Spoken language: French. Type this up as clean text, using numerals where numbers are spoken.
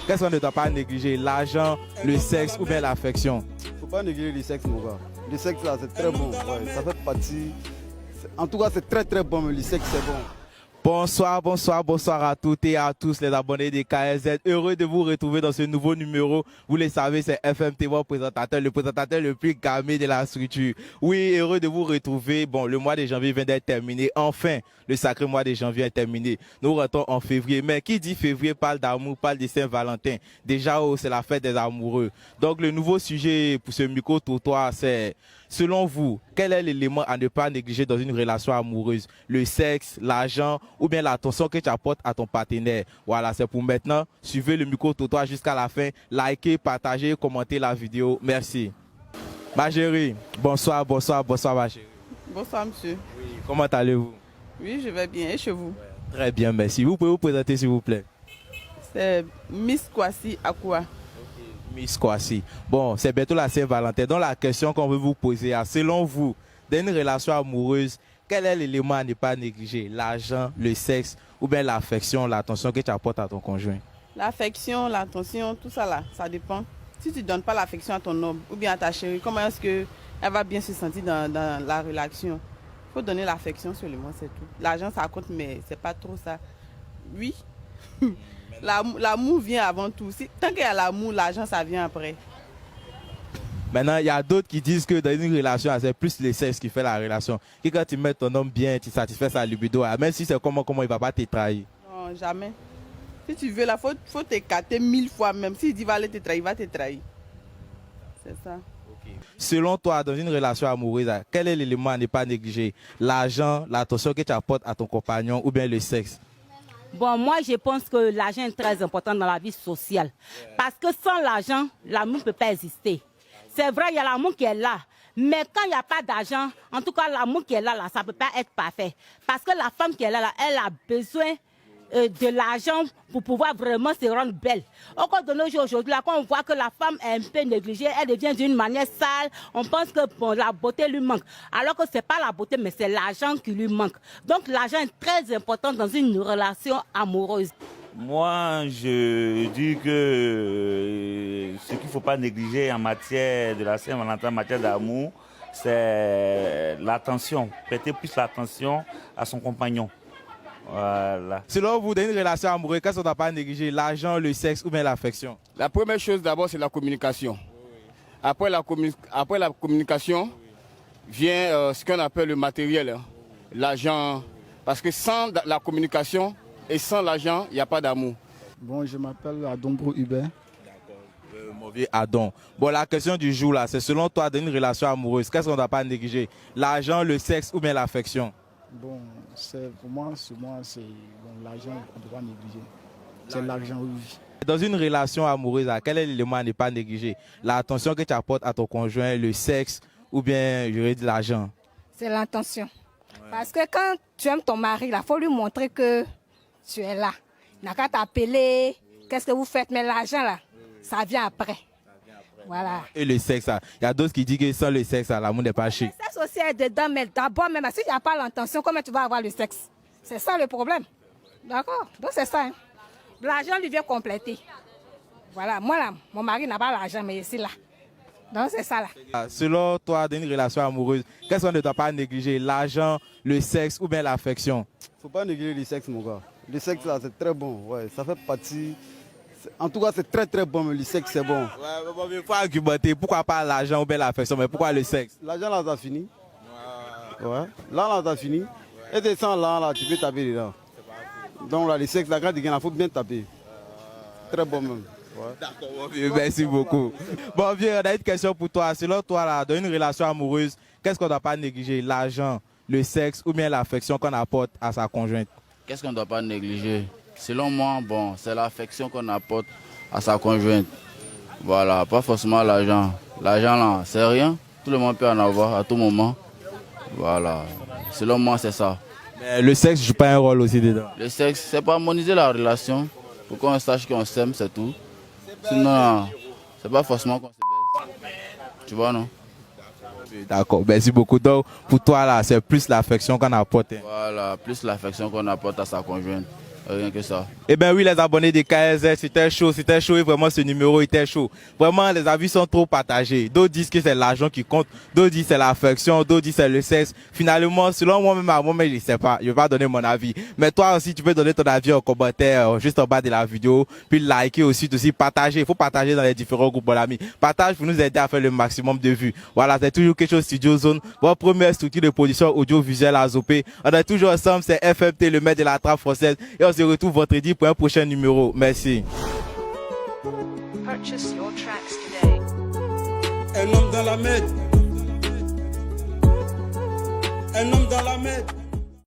qu'est-ce qu'on ne doit pas négliger? L'argent, le sexe ou bien l'affection? Faut pas négliger le sexe, mon gars. Le sexe, là, c'est très bon. Ouais, ça fait partie. En tout cas, c'est très, très bon, mais le sexe, c'est bon. Bonsoir, bonsoir, bonsoir à toutes et à tous les abonnés des KSZ. Heureux de vous retrouver dans ce nouveau numéro. Vous le savez, c'est FMT, votre présentateur, le présentateur le plus gamé de la structure. Oui, heureux de vous retrouver. Bon, le mois de janvier vient d'être terminé. Enfin, le sacré mois de janvier est terminé. Nous rentrons en février. Mais qui dit février parle d'amour, parle de Saint-Valentin. Déjà, oh, c'est la fête des amoureux. Donc, le nouveau sujet pour ce micro-trottoir, c'est... Selon vous, quel est l'élément à ne pas négliger dans une relation amoureuse? Le sexe, l'argent ou bien l'attention que tu apportes à ton partenaire? Voilà, c'est pour maintenant. Suivez le micro-trottoir jusqu'à la fin. Likez, partagez, commentez la vidéo. Merci. Ma chérie, bonsoir, bonsoir, bonsoir ma chérie. Bonsoir monsieur. Oui, comment allez-vous? Oui, je vais bien. Et chez vous? Très bien, merci. Vous pouvez vous présenter s'il vous plaît? C'est Miss Kwasi Akua. Miss Kwasi. Bon, c'est bientôt la Saint-Valentin. Donc la question qu'on veut vous poser, selon vous, dans une relation amoureuse, quel est l'élément à ne pas négliger? L'argent, le sexe ou bien l'affection, l'attention que tu apportes à ton conjoint? L'affection, l'attention, tout ça là, ça dépend. Si tu ne donnes pas l'affection à ton homme ou bien à ta chérie, comment est-ce qu'elle va bien se sentir dans la relation? Il faut donner l'affection seulement, c'est tout. L'argent, ça compte, mais c'est pas trop ça. Oui. L'amour vient avant tout. Tant qu'il y a l'amour, l'argent, ça vient après. Maintenant, il y a d'autres qui disent que dans une relation, c'est plus le sexe qui fait la relation. Et quand tu mets ton homme bien, tu satisfais sa libido, même si c'est comment il ne va pas te trahir. Non, jamais. Si tu veux, il faut t'écarter 1000 fois même. S'il dit qu'il va aller te trahir, il va te trahir. C'est ça. Selon toi, dans une relation amoureuse, quel est l'élément à ne pas négliger? L'argent, l'attention que tu apportes à ton compagnon ou bien le sexe? Bon, moi, je pense que l'argent est très important dans la vie sociale. Parce que sans l'argent, l'amour ne peut pas exister. C'est vrai, il y a l'amour qui est là. Mais quand il n'y a pas d'argent, en tout cas, l'amour qui est là, ça ne peut pas être parfait. Parce que la femme qui est là, elle a besoin de l'argent pour pouvoir vraiment se rendre belle. Au cours de nos jours aujourd'hui, là, quand on voit que la femme est un peu négligée, elle devient d'une manière sale, on pense que bon, la beauté lui manque. Alors que ce n'est pas la beauté, mais c'est l'argent qui lui manque. Donc l'argent est très important dans une relation amoureuse. Moi, je dis que ce qu'il ne faut pas négliger en matière de la Saint-Valentin, en matière d'amour, c'est l'attention. Prêter plus l'attention à son compagnon. Voilà. Selon vous, dans une relation amoureuse, qu'est-ce qu'on ne doit pas négliger? L'argent, le sexe ou bien l'affection? La première chose d'abord, c'est la communication. Après la communication, vient ce qu'on appelle le matériel, hein, l'argent. Parce que sans la communication et sans l'argent, il n'y a pas d'amour. Bon, je m'appelle Adombro Hubert. D'accord. Mon vieux Adon. Bon, la question du jour, là, c'est selon toi, dans une relation amoureuse, qu'est-ce qu'on ne doit pas négliger? L'argent, le sexe ou bien l'affection? Bon, pour moi, c'est l'argent qu'on ne doit pas négliger. C'est l'argent, oui. Dans une relation amoureuse, quel est l'élément à ne pas négliger? L'attention que tu apportes à ton conjoint, le sexe ou bien, je vais dire, l'argent? C'est l'attention. Ouais. Parce que quand tu aimes ton mari, il faut lui montrer que tu es là. Il n'a qu'à t'appeler, qu'est-ce que vous faites? Mais l'argent, là, ça vient après. Voilà. Et le sexe, il y a d'autres qui disent que sans le sexe, l'amour n'est pas chic. Le sexe aussi est dedans, mais d'abord, même si il n'y a pas l'intention, comment tu vas avoir le sexe? C'est ça le problème. D'accord? Donc c'est ça. Hein. L'argent lui vient compléter. Voilà. Moi, là, mon mari n'a pas l'argent, mais ici, là. Donc c'est ça, là. Selon toi, dans une relation amoureuse, qu'est-ce qu'on ne doit pas négliger? L'argent, le sexe ou bien l'affection? Il ne faut pas négliger le sexe, mon gars. Le sexe, là, c'est très bon. Ouais, ça fait partie... En tout cas, c'est très très bon, mais le sexe, c'est bon. Il faut argumenter. Pourquoi pas l'argent ou bien l'affection, mais pourquoi le sexe? L'argent, là, ça finit. Ouais. Là, ça finit. Et de sans là, tu peux taper dedans. Donc là, le sexe, là, quand tu gagnes, il faut bien taper. Très bon même. Ouais. D'accord, merci beaucoup. Bon, vieux, on a une question pour toi. Selon toi, là, dans une relation amoureuse, qu'est-ce qu'on ne doit pas négliger? L'argent, le sexe ou bien l'affection qu'on apporte à sa conjointe? Qu'est-ce qu'on ne doit pas négliger? Selon moi, bon, c'est l'affection qu'on apporte à sa conjointe. Voilà, pas forcément l'argent. L'argent, là, c'est rien. Tout le monde peut en avoir à tout moment. Voilà. Selon moi, c'est ça. Mais le sexe ne joue pas un rôle aussi dedans? Le sexe, c'est pas harmoniser la relation. Pour qu'on sache qu'on s'aime, c'est tout. Sinon, c'est pas forcément qu'on se baise. Tu vois, non? D'accord, merci beaucoup. Donc, pour toi, là, c'est plus l'affection qu'on apporte. Voilà, plus l'affection qu'on apporte à sa conjointe. Rien que ça. Eh bien oui, les abonnés de KSZ, c'était chaud et vraiment ce numéro était chaud. Vraiment, les avis sont trop partagés. D'autres disent que c'est l'argent qui compte, d'autres disent c'est l'affection, d'autres disent c'est le sexe. Finalement, selon moi-même, je sais pas, je vais pas donner mon avis. Mais toi aussi, tu peux donner ton avis en commentaire, juste en bas de la vidéo, puis liker aussi, partager. Il faut partager dans les différents groupes d'amis. Partage pour nous aider à faire le maximum de vues. Voilà, c'est toujours quelque chose Studio Zone, votre première structure de production audiovisuelle à Zopé. On est toujours ensemble, c'est FMT, le maître de la trappe française. Et on se retrouve vendredi pour un prochain numéro. Merci. Purchase your tracks today. Un homme dans la med. Un homme dans la med.